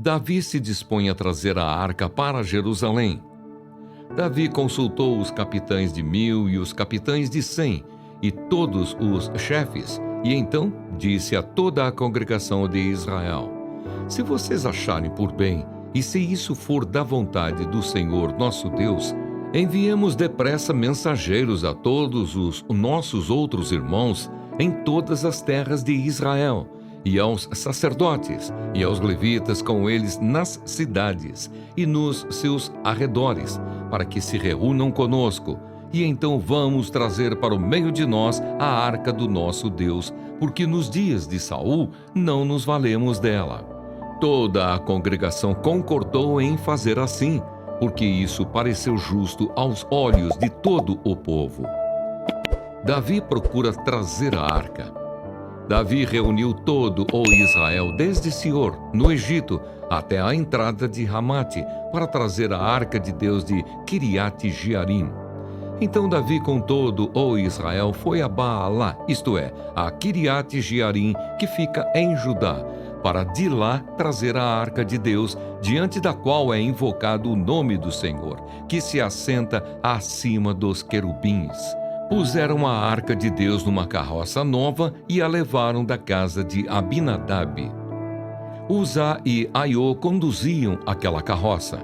Davi se dispõe a trazer a arca para Jerusalém. Davi consultou os capitães de 1000 e os capitães de 100 e todos os chefes, e então disse a toda a congregação de Israel: se vocês acharem por bem, e se isso for da vontade do Senhor nosso Deus, enviemos depressa mensageiros a todos os nossos outros irmãos em todas as terras de Israel, e aos sacerdotes, e aos levitas com eles nas cidades e nos seus arredores, para que se reúnam conosco, e então vamos trazer para o meio de nós a arca do nosso Deus, porque nos dias de Saul não nos valemos dela. Toda a congregação concordou em fazer assim, porque isso pareceu justo aos olhos de todo o povo. Davi procura trazer a arca. Davi reuniu todo o Israel desde Sior, no Egito, até a entrada de Ramate, para trazer a arca de Deus de Quiriate-Jearim. Então Davi com todo o Israel foi a Baalá, isto é, a Quiriate-Jearim, que fica em Judá, para de lá trazer a arca de Deus, diante da qual é invocado o nome do Senhor, que se assenta acima dos querubins. Puseram a arca de Deus numa carroça nova e a levaram da casa de Abinadab. Uzá e Aiô conduziam aquela carroça.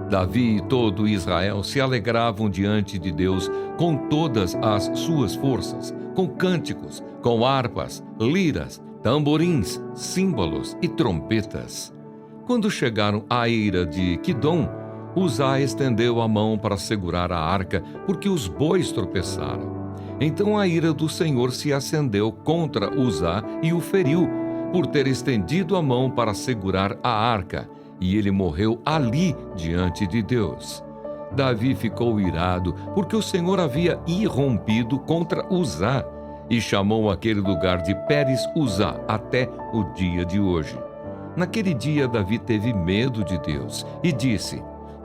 Davi e todo Israel se alegravam diante de Deus com todas as suas forças, com cânticos, com harpas, liras, tamborins, símbolos e trompetas. Quando chegaram à eira de Quidom, Uzá estendeu a mão para segurar a arca, porque os bois tropeçaram. Então a ira do Senhor se acendeu contra Uzá e o feriu, por ter estendido a mão para segurar a arca, e ele morreu ali diante de Deus. Davi ficou irado, porque o Senhor havia irrompido contra Uzá, e chamou aquele lugar de Pérez-Uzá até o dia de hoje. Naquele dia Davi teve medo de Deus e disse: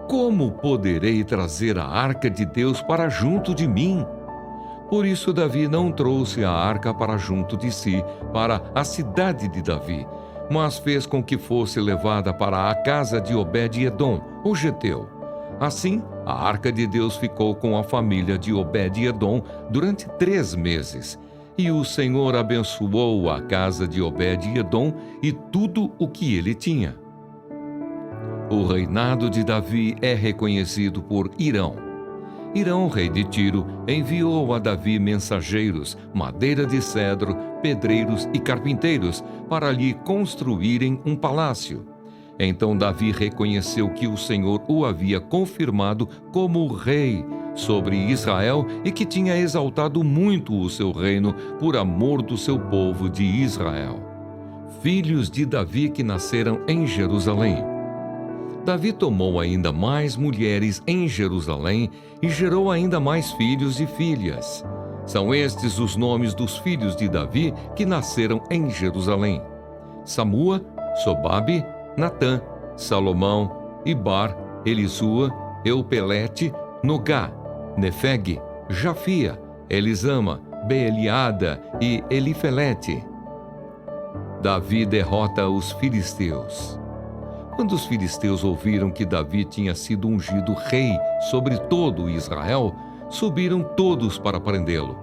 como poderei trazer a arca de Deus para junto de mim? Por isso Davi não trouxe a arca para junto de si, para a cidade de Davi, mas fez com que fosse levada para a casa de Obed-edom, o geteu. Assim, a arca de Deus ficou com a família de Obed-edom durante 3 meses. E o Senhor abençoou a casa de Obed-edom e tudo o que ele tinha. O reinado de Davi é reconhecido por Hirão. Hirão, rei de Tiro, enviou a Davi mensageiros, madeira de cedro, pedreiros e carpinteiros, para lhe construírem um palácio. Então Davi reconheceu que o Senhor o havia confirmado como rei sobre Israel e que tinha exaltado muito o seu reino por amor do seu povo de Israel. Filhos de Davi que nasceram em Jerusalém. Davi tomou ainda mais mulheres em Jerusalém e gerou ainda mais filhos e filhas. São estes os nomes dos filhos de Davi que nasceram em Jerusalém: Samua, Sobabe, Natã, Salomão, Ibar, Elisua, Eupelete, Nogá, Nefeg, Jafia, Elisama, Beeliada e Elifelete. Davi derrota os filisteus. Quando os filisteus ouviram que Davi tinha sido ungido rei sobre todo Israel, subiram todos para prendê-lo.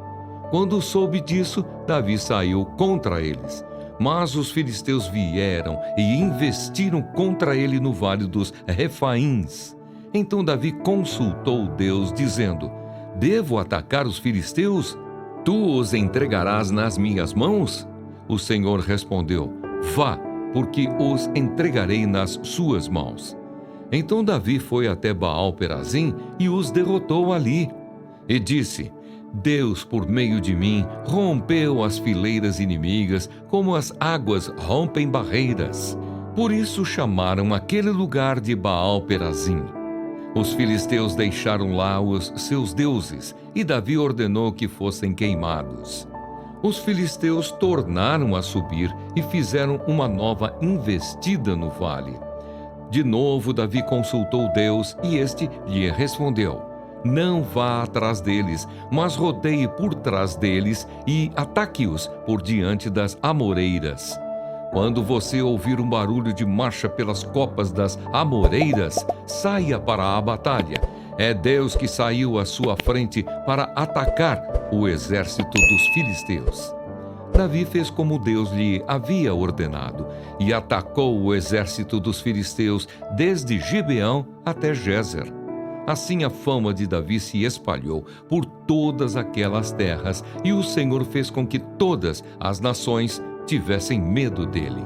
Quando soube disso, Davi saiu contra eles. Mas os filisteus vieram e investiram contra ele no vale dos Refaíns. Então Davi consultou Deus, dizendo: devo atacar os filisteus? Tu os entregarás nas minhas mãos? O Senhor respondeu: vá, porque os entregarei nas suas mãos. Então Davi foi até Baal-Perazim e os derrotou ali. E disse: Deus, por meio de mim, rompeu as fileiras inimigas, como as águas rompem barreiras. Por isso chamaram aquele lugar de Baal-Perazim. Os filisteus deixaram lá os seus deuses, e Davi ordenou que fossem queimados. Os filisteus tornaram a subir e fizeram uma nova investida no vale. De novo Davi consultou Deus, e este lhe respondeu: não vá atrás deles, mas rodeie por trás deles e ataque-os por diante das amoreiras. Quando você ouvir um barulho de marcha pelas copas das amoreiras, saia para a batalha. É Deus que saiu à sua frente para atacar o exército dos filisteus. Davi fez como Deus lhe havia ordenado e atacou o exército dos filisteus desde Gibeão até Gézer. Assim a fama de Davi se espalhou por todas aquelas terras e o Senhor fez com que todas as nações tivessem medo dele.